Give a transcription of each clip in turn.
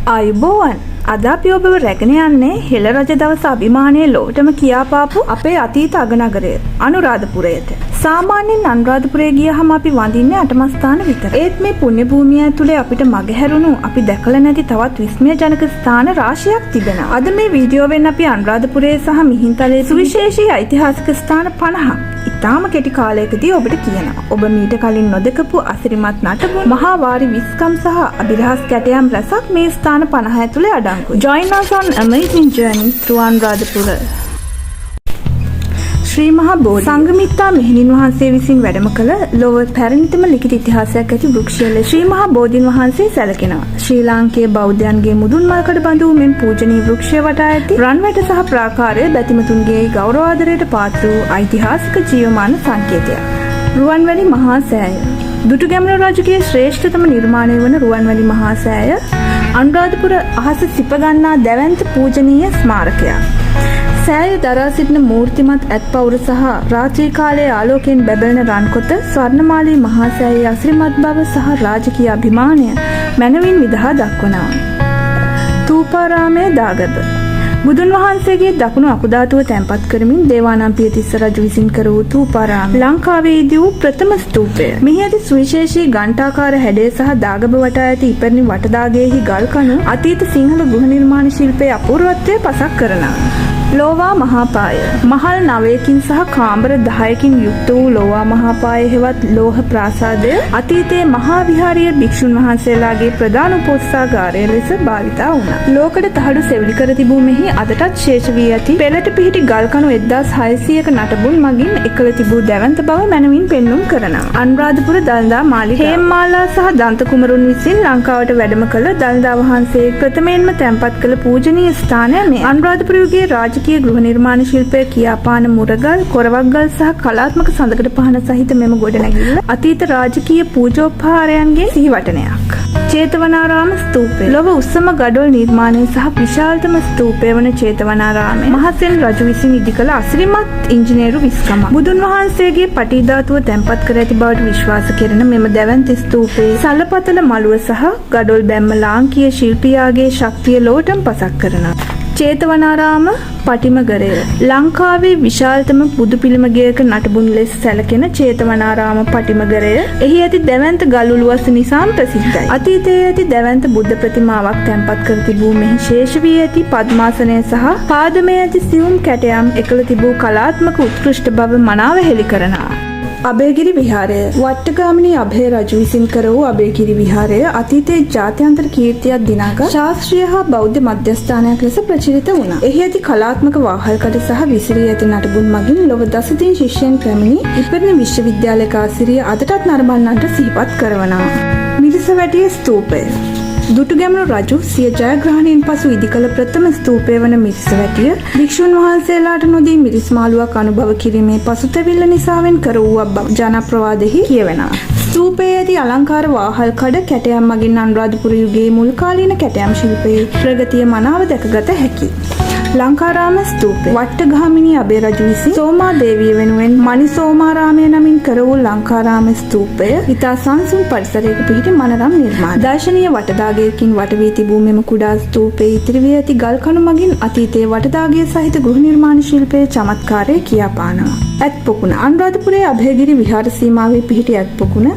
අයිබෝවන් අද අපි ඔබව රැගෙන යන්නේ හෙළ රජ දවස අභිමානයේ ලොවටම කියාපාපු අපේ අතීත අගනගරය අනුරාධපුරයට. සාමාන්‍යයෙන් අනුරාධපුරේ ගියහම අපි වඳින්නේ අටමස්ථාන විතර. ඒත් මේ පුණ්‍ය භූමිය ඇතුලේ අපිට මගහැරුණු අපි දැකලා නැති තවත් විස්මයජනක ස්ථාන රාශියක් තිබෙනවා. අද මේ වීඩියෝවෙන් අපි අනුරාධපුරයේ සහ මිහින්තලයේ සුවිශේෂී ඓතිහාසික ස්ථාන 50ක් ඉතාම කෙටි කාලයකදී ඔබට කියනවා. ඔබ මීට කලින් නොදකපු අසිරිමත් නටබුන්, මහා වාරි විස්කම් සහ අභිරහස් කැටයම් රසක් මේ ස්ථාන 50 ඇතුලේ අඩංගුයි. Join us on amazing journey through Anuradhapura. ශ්‍රී මහා බෝධි සංඝමිත්තා මෙහෙණින් වහන්සේ විසින් වැඩම කළ ලොව පැරණිතම ලිඛිත ඉතිහාසයක් ඇති වෘක්ෂය ලෙස ශ්‍රී මහා බෝධීන් වහන්සේ සැලකෙනවා. ශ්‍රී ලාංකේය බෞද්ධයන්ගේ මුදුන් මල්කඩ බඳු මෙන් පූජනීය වෘක්ෂය වටා ඇති රන්වැට සහ ප්‍රාකාරය බැතිමතුන්ගේ ගෞරව ආදරයට පාත්‍ර වූ ඓතිහාසික ජීවමාන සංකේතයක්. රුවන්වැලි මහා සෑය. දුටුගැමුණු රජුගේ ශ්‍රේෂ්ඨතම නිර්මාණය වන රුවන්වැලි මහා සෑය අනුරාධපුර අහස සිප ගන්නා දැවැන්ත පූජනීය ස්මාරකයක්. සෑය දරා සිටින මූර්තිමත් ඇත්පවුර සහ රාත්‍රී කාලයේ ආලෝකයෙන් බැබලෙන රන්කොත ස්වර්ණමාලී මහා සෑයේ අසිරිමත් බව සහ රාජකීය අභිමානය මැනවින් විදහා දක්වනවා. තූපාරාමයේ දාගැබ බුදුන් වහන්සේගේ දකුණු අකුධාතුව තැන්පත් කරමින් දේවානම්පියතිස්ස රජු විසින් කර වූ තූපාරාම ලංකාවේ ඉදි වූ ප්‍රථම ස්තූපය. මෙහි ඇති සුවිශේෂී ඝණ්ඨාකාර හැඩය සහ දාගැබ වටා ඇති ඉපැරණි වටදාගෙයෙහි ගල් කණු අතීත සිංහල ගෘහ නිර්මාණ ශිල්පයේ අපූර්වත්වය පසක් කරනවා. ලෝවා මහාපාය මහල් 9කින් සහ කාමර 10කින් යුක්ත වූ ලෝවා මහාපාය හෙවත් ලෝහ ප්‍රාසාදය අතීතයේ මහා විහාරීය භික්ෂුන් වහන්සේලාගේ ප්‍රධාන උපෝසථාගාරය ලෙස භාවිතා වුණා. ලෝකඩ තහඩු සෙවිලි කර තිබූ මෙහි අදටත් ශේෂ වී ඇති පෙළට පිහිටි ගල් කණු 1600ක නටබුන් මගින් එකල තිබූ දැවැන්ත බව මැනවින් පෙන්눔 කරනවා. අනුරාධපුර දළදා මාලිගාව හේම්මාලා සහ දන්ත කුමරුන් විසින් ලංකාවට වැඩම කළ දළදා වහන්සේ ප්‍රථමයෙන්ම තැන්පත් කළ පූජනීය ස්ථානය මේ. අනුරාධපුර යුගයේ ගෘහ නිර්මාණ ශිල්පය කියාපාන මුරගල්, කොරවක්ගල් සහ කලාත්මක සඳකඩ පහන සහිත මෙම ගොඩනැගිල්ල අතීත රාජකීය පූජෝපහාරයන්ගේ සිහිවටනයක්. චේතවනාරාම ස්තූපය ලොව උස්සම ගඩොල් නිර්මාණය සහ විශාලතම ස්තූපය වන චේතවනාරාමය මහසෙන් රජු විසින් ඉදි කළ අසිරිමත් ඉංජිනේරු විස්කමක්. බුදුන් වහන්සේගේ පටිධාතුව තැන්පත් කර ඇති බවට විශ්වාස කෙරෙන මෙම දැවැන්ත ස්තූපයේ සලපතල මළුව සහ ගඩොල් බැම්ම ලාංකීය ශිල්පියාගේ ශක්තිය ලොවටම පසක් කරනවා. චේතවනාරාම පටිමගරය ලංකාවේ විශාලතම බුදු පිළිම ගෙයක නටබුන් ලෙස සැලකෙන චේතවනාරාම පටිමගරය එහි ඇති දැවැන්ත ගල් උළුවස්ස නිසාම ප්‍රසිද්ධයි. අතීතයේ ඇති දැවැන්ත බුද්ධ ප්‍රතිමාවක් තැන්පත් කර තිබූ මෙහි ශේෂ වී ඇති පද්මාසනය සහ පාදමේ ඇති සියුම් කැටයම් එකල තිබූ කලාත්මක උත්කෘෂ්ඨ බව මනාව හෙළි කරනවා. අබේගිරි විහාරය වට්ටගාමිනී අභය රජු විසින් කර වූ අබේගිරි විහාරය අතීතයේ ජාත්‍යන්තර කීර්තියක් දිනාගත් ශාස්ත්‍රීය හා බෞද්ධ මධ්‍යස්ථානයක් ලෙස ප්‍රචලිත වුණා. එහි ඇති කලාත්මක වාහල්කඩ සහ විසිරී ඇති නටබුන් මගින් ලොව දසදින ශිෂ්‍යයන් පැමිණි ඉපැරණි විශ්වවිද්‍යාලයක ආසිරිය අදටත් නරඹන්නන්ට සිහිපත් කරවනවා. මිරිසවැටිය ස්තූපය දුටුගැමුණු රජු සිය ජයග්‍රහණයෙන් පසු ඉදි කළ ප්‍රථම ස්තූපය වන මිරිසවැටිය භික්ෂුන් වහන්සේලාට නොදී මිරිස් මාළුවක් අනුභව කිරීමේ පසුතැවිල්ල නිසාවෙන් කර වූ ජනප්‍රවාදෙහි කියවෙනවා. ස්තූපයේ ඇති අලංකාර වාහල් කඩ කැටයම් මගින් අනුරාධපුර යුගයේ මුල් කාලීන කැටයම් ශිල්පයේ ප්‍රගතිය මනාව දැකගත හැකියි. ලංකාරාම ස්තූපය වට්ටගාමිනී අබේ රජු විසින් සෝමා දේවිය වෙනුවෙන් මණි සෝමාරාමය නමින් කර වූ ලංකාරාම ස්තූපය ඉතා සංසුන් පරිසරයක පිහිටි මනරම් නිර්මාණ. දර්ශනීය වටදාගයකින් වට වී තිබූ මෙම කුඩා ස්තූපයේ ඉතිරි වී ඇති ගල් කණු මගින් අතීතයේ වටදාගය සහිත ගෘහ නිර්මාණ ශිල්පයේ චමත්කාරය කියාපානවා. ඇත් පොකුණ අනුරාධපුරයේ අභයගිරි විහාර සීමාවේ පිහිටි ඇත් පොකුණ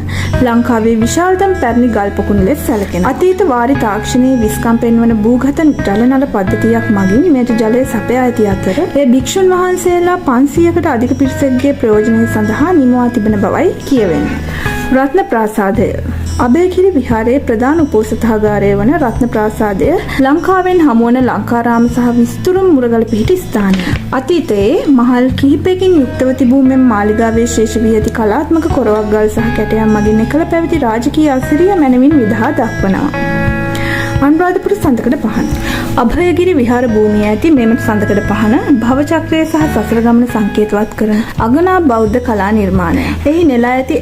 ලංකාවේ විශාලතම පැරණි ගල් පොකුණ ලෙස සැලකෙනවා. අතීත වාරි තාක්ෂණයේ විස්කම් පෙන්වන භූගත ජලනල පද්ධතියක් මගින් මෙයට ජලය සපයා ඇති අතර ඒ භික්ෂුන් වහන්සේලා 500කට අධික පිරිසකගේ ප්‍රයෝජනය සඳහා නිමවා තිබෙන බවයි කියවෙන්නේ. රත්න ප්‍රාසාදය අබේගිරි විහාරයේ ප්‍රධාන උපෝසථාගාරය වන රත්න ප්‍රාසාදය ලංකාවෙන් හමුවන ලංකාරාම සහ විස්තරුම් මුරගල පිහිටි ස්ථානය. අතීතයේ මහල් කිහිපයකින් යුක්තව තිබූ මෙම මාලිගාවේ ශේෂ වී ඇති කලාත්මක කොරවක් ගල් සහ කැටයම් මගින් එකල පැවති රාජකීය අසිරිය මැනවින් විදහා දක්වනවා. අනුරාධපුර සඳකඩ පහන අභයගිරි විහාර භූමියේ ඇති මෙම සඳකඩ පහන භව චක්‍රය සහ සසර ගමන සංකේතවත් කරන අගනා බෞද්ධ කලා නිර්මාණය. එහි නෙලා ඇති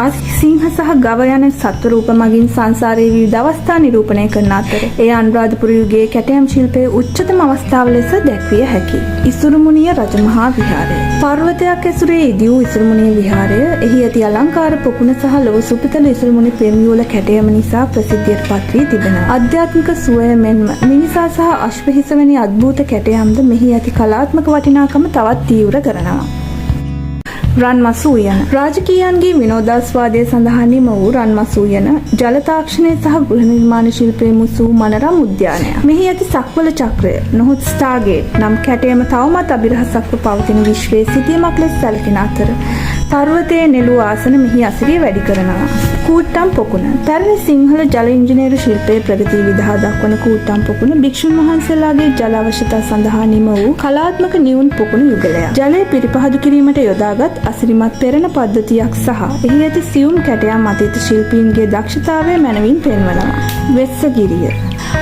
අස් සිංහ සහ ගව යන සත්ව රූප මගින් සංසාරයේ විවිධ අවස්ථා නිරූපණය කරන අතර එය අනුරාධපුර යුගයේ කැටයම් ශිල්පයේ උච්චතම අවස්ථාව ලෙස දැක්විය හැකියි. ඉසුරුමුණිය රජමහා විහාරය පර්වතයක් ඇසුරේ ඉදි වූ ඉසුරුමුණිය විහාරය එහි ඇති අලංකාර පොකුණ සහ ලොව සුපිතල ඉසුරුමුණි පෙම් යුවල කැටයම නිසා ප්‍රසිද්ධියට පත් වී තිබෙනවා. ආධ්‍යාත්මික සුවය මෙන්ම මිනිසා සහ අශ්වහිස වැනි අද්භූත කැටයම්ද මෙහි ඇති කලාත්මක වටිනාකම තවත් තීව්‍ර කරනවා. රන්මසු උයන රාජකීයන්ගේ විනෝදාස්වාදය සඳහා නිම වූ රන්මසු උයන ජල තාක්ෂණය සහ ගෘහ නිර්මාණ ශිල්පයේ මුසු මනරම් උද්‍යානයක්. මෙහි ඇති සක්වල චක්‍රය නොහොත් ස්ටාර්ගේට් නම් කැටයම තවමත් අභිරහසක්ව පවතින විශ්වයේ සිටියමක් ලෙස සැලකෙන අතර පර්වතයේ නෙළු ආසන මෙහි අසිරිය වැඩි කරනවා. කූට්ටම් පොකුණ පැරණි සිංහල ජල ඉංජිනේරු ශිල්පයේ ප්‍රගතිය විදහා දක්වන කූට්ටම් පොකුණ භික්ෂුන් වහන්සේලාගේ ජල අවශ්‍යතා සඳහා නිම වූ කලාත්මක නිවුන් පොකුණු යුගලයක්. ජලය පිරිපහදු කිරීමට යොදාගත් අසිරිමත් පෙරණ පද්ධතියක් සහ එහි ඇති සියුම් කැටයම් අතීත ශිල්පීන්ගේ දක්ෂතාවය මැනවින් පෙන්වනවා. වෙස්සගිරිය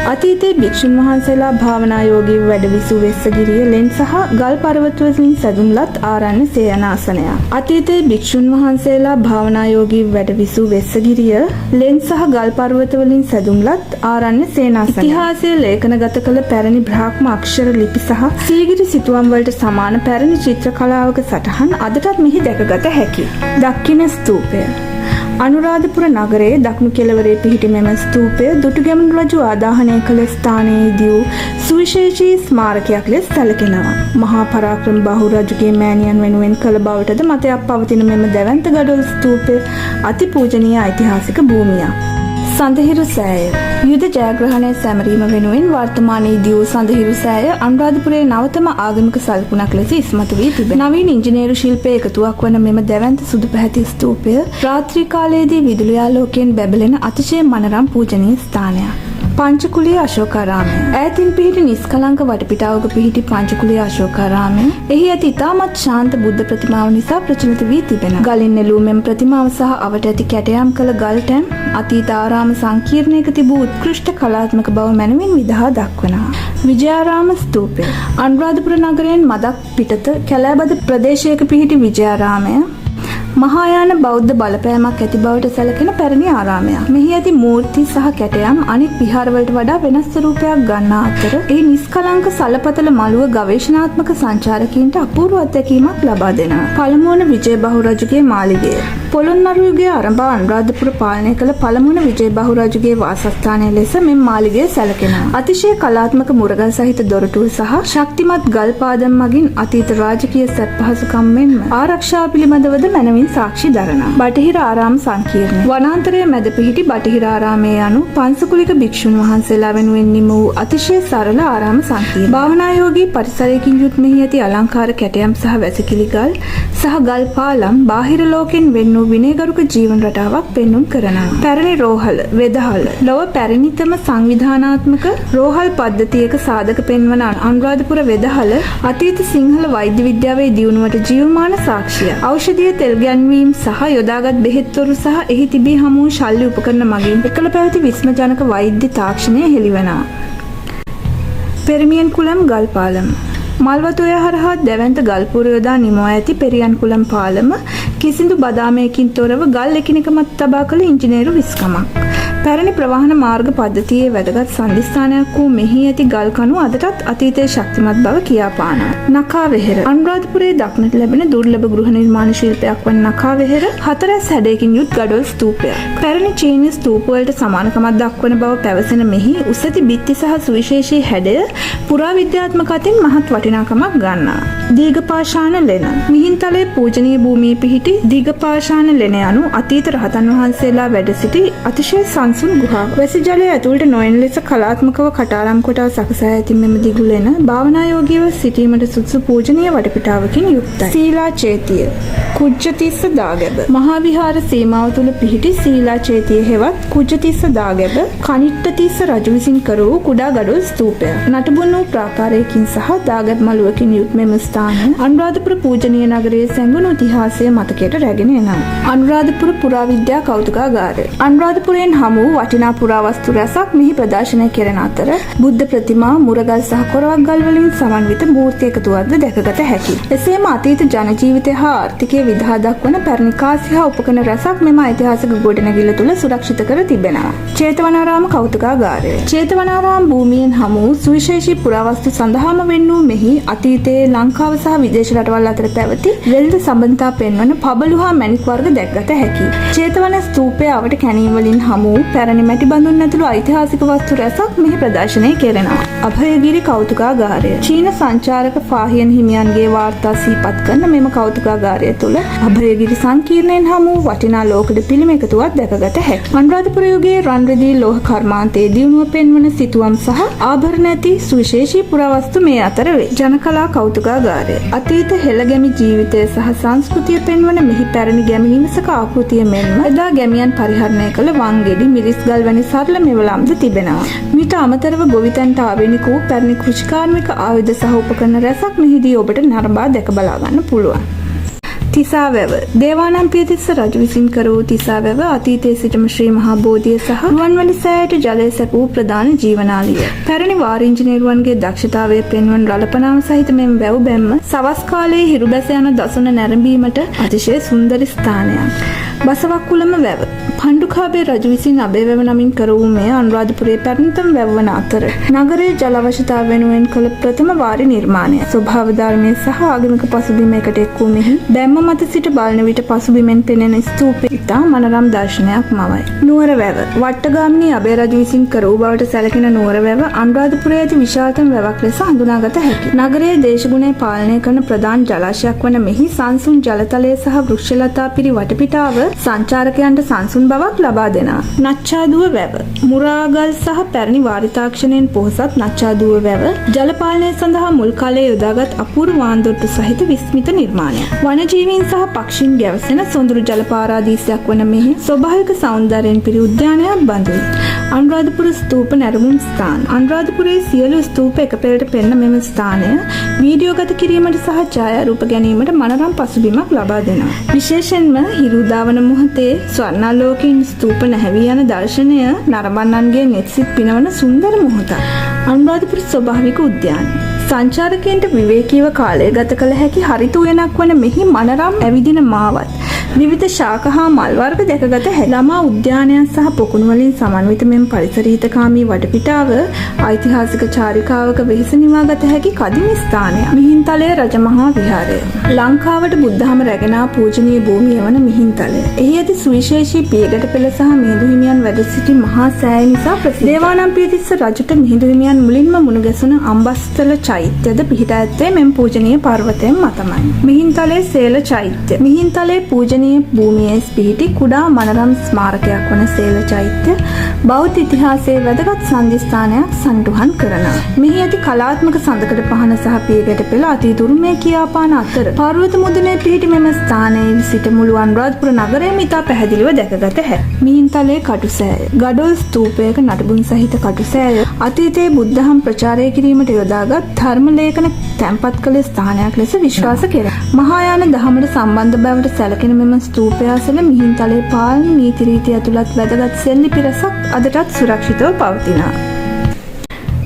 අතීතයේ භික්ෂුන් වහන්සේලා භාවනා යෝගී වැඩ විසූ වෙස්සගිරිය ලෙන් සහ ගල් පර්වත වලින් සැදුම්ලත් ආරණ්‍ය සේනාසනයක්. අතීතයේ භික්ෂුන් වහන්සේලා භාවනා යෝගී වැඩ විසූ වෙස්සගිරිය ලෙන් සහ ගල් පර්වත වලින් සැදුම්ලත් ආරණ්‍ය සේනාසනයක්. ඉතිහාසයේ ලේඛනගත කළ පැරණි බ්‍රාහ්ම අක්ෂර ලිපි සහ සීගිරි සිතුවම් වලට සමාන පැරණි චිත්‍ර කලාවක සටහන් අදටත් මෙහි දැකගත හැකියි. දක්ඛින ස්තූපය අනුරාධපුර නගරයේ දකුණු කෙළවරේ පිහිටි මෙම ස්තූපය දුටුගැමුණු රජු ආදාහනය කළ ස්ථානයේදී වූ සුවිශේෂී ස්මාරකයක් ලෙස සැලකෙනවා. මහා පරාක්‍රම බාහු රජුගේ මෑණියන් වෙනුවෙන් කළ බවටද මතයක් පවතින මෙම දැවැන්ත ගඩොල් ස්තූපය අති පූජනීය ඓතිහාසික භූමියක්. සඳහිරු සෑය යුද ජයග්‍රහණය සැමරීම වෙනුවෙන් වර්තමානයේදී වූ සඳහිරු සෑය අනුරාධපුරයේ නවතම ආගමික සල්පුණක් ලෙස ඉස්මතු වී තිබෙනවා. නවීන ඉංජිනේරු ශිල්පයේ එකතුවක් වන මෙම දැවැන්ත සුදු පැහැති ස්තූපය රාත්‍රී කාලයේදී විදුලි ආලෝකයෙන් බැබලෙන අතිශය මනරම් පූජනීය ස්ථානයක්. පංචකුලිය අශෝකාරාමය ඈතින් පිහිටි නිස්කලංක වටපිටාවක පිහිටි පංචකුලිය අශෝකාරාමය එහි ඇති ඉතාමත් ශාන්ත බුද්ධ ප්‍රතිමාව නිසා ප්‍රචලිත වී තිබෙනවා. ගලින් නෙළූ මෙම ප්‍රතිමාව සහ අවට ඇති කැටයම් කළ ගල්ටැම් අතීත ආරාම සංකීර්ණයක තිබූ උත්කෘෂ්ඨ කලාත්මක බව මැනවින් විදහා දක්වනවා. විජයාරාම ස්තූපය අනුරාධපුර නගරයෙන් මදක් පිටත කැලෑබද ප්‍රදේශයක පිහිටි විජයාරාමය මහායාන බෞද්ධ බලපෑමක් ඇති බවට සැලකෙන පැරණි ආරාමයක්. මෙහි ඇති මූර්ති සහ කැටයම් අනෙක් විහාරවලට වඩා වෙනස් ස්වරූපයක් ගන්නා අතර එහි නිස්කලංක සලපතල මළුව ගවේෂණාත්මක සංචාරකීන්ට අපූර්ව අත්දැකීමක් ලබා දෙනවා. පළමුවන විජයබහු රජුගේ මාලිගය පොළොන්නරු යුගයේ ආරම්භ අනුරාධපුර පාලනය කළ පළමුවන විජයබහු රජුගේ වාසස්ථානය ලෙස මෙම මාලිගය සැලකෙනවා. අතිශය කලාත්මක මුරගල් සහිත දොරටු සහ ශක්තිමත් ගල් පාදම් මගින් අතීත රාජකීය සැප පහසුකම් මෙන්ම ආරක්ෂාව පිළිබඳවද මැනවින් සාක්ෂි දරනවා. බටහිර ආරාම සංකීර්ණය වනාන්තරයේ මැද පිහිටි බටහිර ආරාමයේ යනු පන්සකුලික භික්ෂුන් වහන්සේලා වෙනුවෙන් නිම වූ අතිශය සරල ආරාම සංකීර්ණය. භාවනායෝගී පරිසරයකින් යුත් මෙහි ඇති අලංකාර කැටයම් සහ වැසිකිලි ගල් සහ ගල් පාලම් බාහිර ලෝකෙන් වෙන් වූ විනයගරුක ජීවන රටාවක් පෙන්눔 කරනවා. පැරණි රෝහල වෙදහල ලොව පැරණිතම සංවිධානාත්මක රෝහල් පද්ධතියක සාධක පෙන්වන අනුරාධපුර වෙදහල අතීත සිංහල වෛද්‍ය විද්‍යාවේ දියුණුවට ජීවමාන සාක්ෂියක්. ඖෂධීය තෙල් ගැන්වීම සහ යොදාගත් බෙහෙත්වරු සහ එහි තිබී හමු ශල්‍ය උපකරණ මගින් එකල පැවති විස්මජනක වෛද්‍ය තාක්ෂණය හෙළිවෙනවා. පෙරමියන් කුලම් ගල් පාලම මල්වතුය හරහා දැවැන්ත ගල්පුර යොදා නිමවා ඇති පෙරියන් කුලම් පාලම කිසිදු බදාමයකින් තොරව ගල් එකිනෙක මත තබා කළ ඉංජිනේරු විස්කමක්. පැරණි ප්‍රවාහන මාර්ග පද්ධතියේ වැදගත් සන්ධිස්ථානයක් වූ මෙහි ඇති ගල් කණු අදටත් අතීතයේ ශක්තිමත් බව කියාපානවා. නකා වෙහෙර අනුරාධපුරයේ දක්නට ලැබෙන දුර්ලභ ගෘහ නිර්මාණ ශිල්පයක් වන නකා වෙහෙර හතරැස් හැඩයකින් යුත් ගඩොල් ස්තූපයක්. පැරණි චීන ස්තූප වලට සමානකමක් දක්වන බව පැවසෙන මෙහි උස ඇති බිත්ති සහ සුවිශේෂී හැඩය පුරාවිද්‍යාත්මක අතින් මහත් වටිනාකමක් ගන්නවා. දීඝපාෂාණ ලෙන මිහින්තලේ පූජනීය භූමියේ පිහිටි දීඝපාෂාණ ලෙන යනු අතීත රහතන් වහන්සේලා වැඩ සිටි අතිශය සංසුන් ගුහාවක්. වැසි ජලය ඇතුළට නොයන ලෙස කලාත්මකව කටාරම් කොටා සකසා ඇති මෙම දිගු ලෙන භාවනායෝගීව සිටීමට සුදුසු පූජනීය වටපිටාවකින් යුක්තයි. සීලා චේතිය කුජ්ජතිස්ස දාගැබ මහා විහාර සීමාව තුල පිහිටි සීලා චේතිය හෙවත් කුජ්ජතිස්ස දාගැබ කනිට්ටතිස්ස රජු විසින් කර වූ කුඩා ගඩොල් ස්තූපයක්. නටබුන් වූ ප්‍රාකාරයකින් සහ දාගැබ මළුවකින් යුත් මෙම ස්ථානය අනුරාධපුර පූජනීය නගරයේ සැඟවුණු ඉතිහාසය මතකයට රැගෙන එනවා. අනුරාධපුර පුරාවිද්‍යා කෞතුකාගාරය අනුරාධපුරයෙන් හමු වූ වටිනා පුරාවස්තු රැසක් මෙහි ප්‍රදර්ශනය කෙරෙන අතර බුද්ධ ප්‍රතිමා මුරගල් සහ කොරවක් ගල් වලින් සමන්විත මූර්ති එකතුවක්ද දැකගත හැකියි. එසේම අතීත ජන ජීවිතය හා ආර්ථිකය විදහා දක්වන පැරණි කාසි හා උපකරණ රැසක් මෙම ඓතිහාසික ගොඩනැගිල්ල තුල සුරක්ෂිත කර තිබෙනවා. චේතවනාරාම කෞතුකාගාරය චේතවනාරාම භූමියෙන් හමු වූ සුවිශේෂී පුරාවස්තු සඳහාම වෙන් වූ මෙහි අතීතයේ ලංකාව සහ විදේශ රටවල් අතර පැවති වෙළඳ සම්බන්ධතා පෙන්වන පබළු හා මැණික් වර්ග දැක්ගත හැකියි. චේතවන ස්තූපය අවට කැණීම් වලින් හමු වූ පැරණි මැටි බඳුන් ඇතුළු ඓතිහාසික වස්තු රැසක් මෙහි ප්‍රදර්ශනය කෙරෙනවා. අභයගිරි කෞතුකාගාරය. චීන සංචාරක ෆාහියන් හිමියන්ගේ වාර්තා සිහිපත් කරන මෙම කෞතුකාගාරය තුළ අභයගිරි සංකීර්ණයෙන් හමු වටිනා ලෝකඩ පිළිම එකතුවක් දැකගත හැකියි. අනුරාධපුර යුගයේ රන් රිදී ලෝහ කර්මාන්තයේ දියුණුව පෙන්වන සිතුවම් සහ ආභරණ ඇති සුවිශේෂී පුරාවස්තු මේ අතර වේ. ජනකලා කෞතුකාගාරය. අතීත හෙළගැමි ජීවිතය සහ සංස්කෘතිය පෙන්වන මෙහි පැරණි ගැමි නිවසක ආකෘතිය මෙන්ම එදා ගැමියන් පරිහරණය කළ වංගෙඩි මිරිස් ගල් වැනි සරල මෙවලම්ද තිබෙනවා. මීට අමතරව ගොවිතැනට ආවේනික වූ පැරණි කෘෂිකාර්මික ආයුධ සහ උපකරණ රැසක් මෙහිදී ඔබට නරඹා දැක බලා ගන්න පුළුවන්. තිසා වැව. දේවානම්පියතිස්ස රජු විසින් කර වූ තිසා වැව අතීතයේ සිටම ශ්‍රී මහා බෝධිය සහ රුවන්වැලි සෑයට ජලය සැපූ ප්‍රධාන ජීවනාලිය. පැරණි වාර ඉංජිනේරුවන්ගේ දක්ෂතාවය පෙන්වන රළපනාම සහිත මෙම වැව් බැම්ම සවස් කාලයේ හිරු බැස යන දසුන නැරඹීමට අතිශය සුන්දර ස්ථානයක්. බසවක්කුළම වැව. පණ්ඩුකාභය රජු විසින් අබේ වැව නමින් කර වූ මෙය අනුරාධපුරයේ පැරණිතම වැව වන අතර නගරයේ ජල අවශ්‍යතාව වෙනුවෙන් කළ ප්‍රථම වාරි නිර්මාණය. ස්වභාව ධර්මයේ සහ ආගමික පසුබිම එකට එක් වූ මෙහි බැම්ම මත සිට බලන විට පසුබිමෙන් පෙනෙන ස්තූපය ඉතා මනරම් දර්ශනයක් මවයි. නුවර වැව. වට්ටගාමිනී අබේ රජු විසින් කර වූ බවට සැලකෙන නුවර වැව අනුරාධපුරයේ ඇති විශාලතම වැවක් ලෙස හඳුනාගත හැකියි. නගරයේ දේශගුණය පාලනය කරන ප්‍රධාන ජලාශයක් වන මෙහි සංසුන් ජලතලය සහ වෘක්ෂලතා පිරි වටපිටාව සංචාරකයන්ට සංසුන් බවක් ලබා දෙනවා. නච්චාදුව වැව. මුරාගල් සහ පැරණි වාරිතාක්ෂණයෙන් පොහොසත් නච්චාදුව වැව ජල පාලනය සඳහා මුල් කාලයේ යොදාගත් අපූර්ව වාන්දොට්ටු සහිත විස්මිත නිර්මාණයක්. වනජීවීන් සහ පක්ෂීන් ගැවසෙන සොඳුරු ජල පාරාදීසයක් වන මෙහි ස්වභාවික සෞන්දර්යයෙන් පිරි උද්‍යානයක් බඳුයි. අනුරාධපුර ස්තූප නැරඹුම් ස්ථාන. අනුරාධපුරයේ සියලු ස්තූප එක පෙරට පෙනෙන මෙම ස්ථානය වීඩියෝගත කිරීමට සහ ඡායාරූප ගැනීමට මනරම් පසුබිමක් ලබා දෙනවා. විශේෂයෙන්ම හිරු උදාවන මොහොතේ ස්වර්ණාලෝකයෙන් ස්තූප නැහැවී යන දර්ශනය නරඹන්නන්ගේ නෙත්සිත පිනවන සුන්දර මොහොතක්. අනුරාධපුර ස්වභාවික උද්‍යාන. සංචාරකයන්ට විවේකීව කාලය ගත කළ හැකි හරිත උයනක් වන මෙහි මනරම් ඇවිදින මාවත් විවිධ ශාක හා මල් වර්ග දැකගත හැකි. ළමා උද්‍යානයන් සහ පොකුණු වලින් සමන්විත මෙම පරිසරහිතකාමී වටපිටාව ඓතිහාසික චාරිකාවක වෙහෙස නිවාගත හැකි කදිම ස්ථානයක්. මිහින්තලේ රජමහා විහාරය. ලංකාවට බුද්ධහම රැගෙන පූජනීය භූමිය වන මිහින්තලය. එහි ඇති සුවිශේෂී පියගැට පෙළ සහ මිහිඳු හිමියන් වැඩ සිටි මහා සෑය නිසා ප්‍රසිද්ධ. දේවානම්පියතිස්ස රජුට මිහිඳු හිමියන් මුලින්ම මුණ ගැසුණ අම්බස්තල චෛත්‍යද පිහිටා ඇත්තේ මෙම පූජනීය පර්වතයෙන් මතමයි. මිහින්තලේ සේල චෛත්‍ය. මිහින්තලේ පූජනීය භූමියේ පිහිටි කුඩා මනරම් ස්මාරකයක් වන සේල චෛත්‍ය බෞද්ධ ඉතිහාසයේ වැදගත් සංදිස්ථානයක් සඳහන් කරනවා. මෙහි ඇති කලාත්මක සඳකඩ පහන සහ පියගැට පෙළ අතීත උරුමය කියාපාන අතර පර්වත මුදුනේ පිහිටි මෙම ස්ථානයේ සිට මුළු අනුරාධපුර නගරයම ඉතා පැහැදිලිව දැකගත හැකියි. මිහින්තලේ කටුසෑය. ගඩොල් ස්තූපයක නටබුන් සහිත කටුසෑය අතීතයේ බුද්ධහම ප්‍රචාරය කිරීමට යොදාගත් ධර්ම ලේඛන තැන්පත් කළ ස්ථානයක් ලෙස විශ්වාස කෙරේ. මහායාන දහමට සම්බන්ධ බවට සැලකෙන මෙම ස්තූපය අසල මිහින්තලේ පාලන නීති රීති ඇතුළත් වැදගත් සෙල්ලිපි රැසක් අදටත් සුරක්ෂිතව පවතිනවා.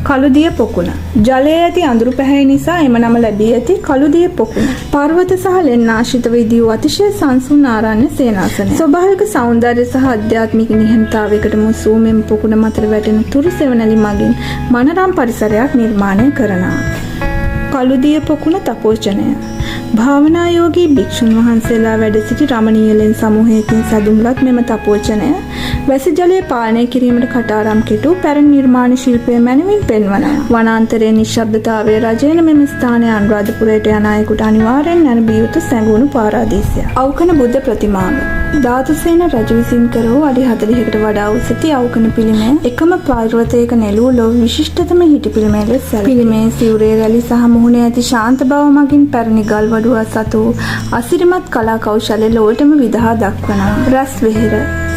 කළුදිය පොකුණ. ජලයේ ඇති අඳුරු පැහැය නිසා එම නම ලැබී ඇති කළුදිය පොකුණ. පර්වත සහ ලෙන් ආශ්‍රිතව ඉදි වූ අතිශය සංසුන් ආරණ්‍ය සේනාසනය. ස්වභාවික සෞන්දර්ය සහ ආධ්‍යාත්මික නිහඬතාවයකට මුසු මෙම පොකුණ මතර වැටෙන තුරු සෙවණැලි මගින් මනරම් පරිසරයක් නිර්මාණය කරනවා. කළුදිය පොකුණ තපෝචනය. භාවනා යෝගී භික්ෂුන් වහන්සේලා වැඩ සිටි රමණීය ලෙන් සමූහයකින් සැදුම්ලත් මෙම තපෝචනය වැසි ජලය පාලනය කිරීමට කටාරම් කෙටු පැරණි නිර්මාණ ශිල්පය මැනවින් පෙන්වනවා. වනාන්තරයේ නිශ්ශබ්දතාවයේ රජයන මෙම ස්ථානය අනුරාධපුරයට යන අයෙකුට අනිවාර්යෙන් නැරඹිය යුතු සැඟවුණු පාරාදීසයක්. අවකන බුද්ධ ප්‍රතිමාව. ධාතුසේන රජු විසින් කර වූ අඩි 40කට වඩා උස ඇති අවකන පිළිමය එකම පර්වතයක නෙළූ ලොව විශිෂ්ටතම හිටි පිළිමය ලෙස සැලකේ. පිළිමේ සිවුරේ රැලි සහ මුහුණේ ඇති ශාන්ත බව මගින් පැරණි ගල් වඩුව සතු අසිරිමත් කලා කෞශලය ලොවටම විදහා දක්වනවා. රැස් වෙහෙර.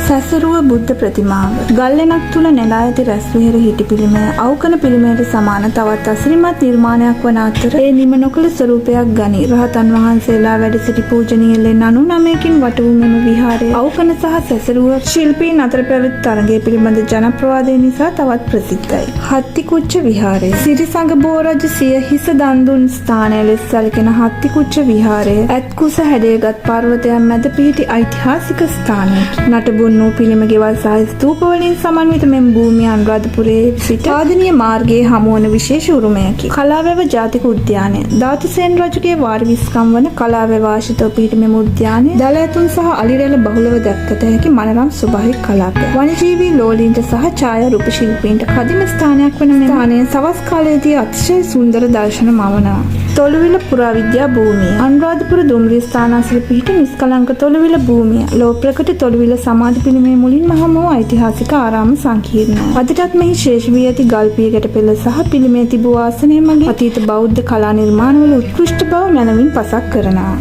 සැසරුව බුද්ධ ප්‍රතිමාව. ගල්ලෙනක් තුල නෙලා ඇති රැස් වෙහෙර හිටි පිළිමය අවකන පිළිමයට සමාන තවත් අසිරිමත් නිර්මාණයක් වන අතර ඒ නිම නොකළ ස්වරූපයක් ගනී. රහතන් වහන්සේලා වැඩ සිටි පූජනීය ලෙන් 99කින් වට වූ මෙම විහාරය අවකන සහ සැසරුව ශිල්පීන් අතර පැවති තරගය පිළිබඳ ජනප්‍රවාදය නිසා තවත් ප්‍රසිද්ධයි. හත්තිකුච්ච විහාරය. සිරිසඟ බෝරජ සිය හිස දන් දුන් ස්ථානය ලෙස සැලකෙන හත්තිකුච්ච විහාරය ඇත්කුස හැඩයගත් පර්වතයන් මැද පිහිටි ඓතිහාසික ස්ථානයකි. නටබුන් ගොන්නු පිළිම ගෙවල් සහ ස්තූප වලින් සමන්විත මෙම භූමිය අනුරාධපුරයේ සිට ආධුනික මාර්ගයේ හමුවන විශේෂ උරුමයකි. කලාවැව ජාතික උද්‍යානය දාතිසේන රජුගේ වාර 20කම් වන කලාවැව ආශ්‍රිතව පිහිටි මෙම උද්‍යානය දලඇතුන් සහ අලිරැළ බහුලව දැක්කත හැකි මනරම් ස්වභාවික කලාපයක්. වනජීවී ලෝලීන්ට සහ ඡායා රූප ශිල්පීන්ට කදිම ස්ථානයක් වන මෙම ස්ථානයේ සවස් කාලයේදී අතිශය සුන්දර දර්ශන මවනවා. තොළුවිල පුරාවිද්‍යා භූමිය අනුරාධපුර දුම්රිය ස්ථානාසල පිහිටි නිස්කලංක තොළුවිල භූමිය ලෝක ප්‍රකට තොළුවිල සමාධි පිළිමේ මුලින්ම හමු වූ ඓතිහාසික ආරාම සංකීර්ණය. අදටත් මෙහි ශේෂ වී ඇති ගල්පිය ගැට පෙළ සහ පිළිමේ තිබූ ආසනය මගින් අතීත බෞද්ධ කලා නිර්මාණවල උත්කෘෂ්ඨ බව මැනවින් පසක් කරනවා.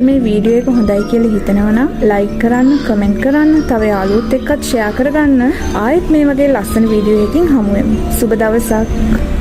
මේ වීඩියෝ එක හොඳයි කියලා හිතනවා නම් ලයික් කරන්න, කමෙන්ට් කරන්න, තව යාළුවොත් එක්කත් ෂෙයා කරගන්න. ආයෙත් මේ වගේ ලස්සන වීඩියෝ එකකින් හමු වෙමු. සුබ දවසක්.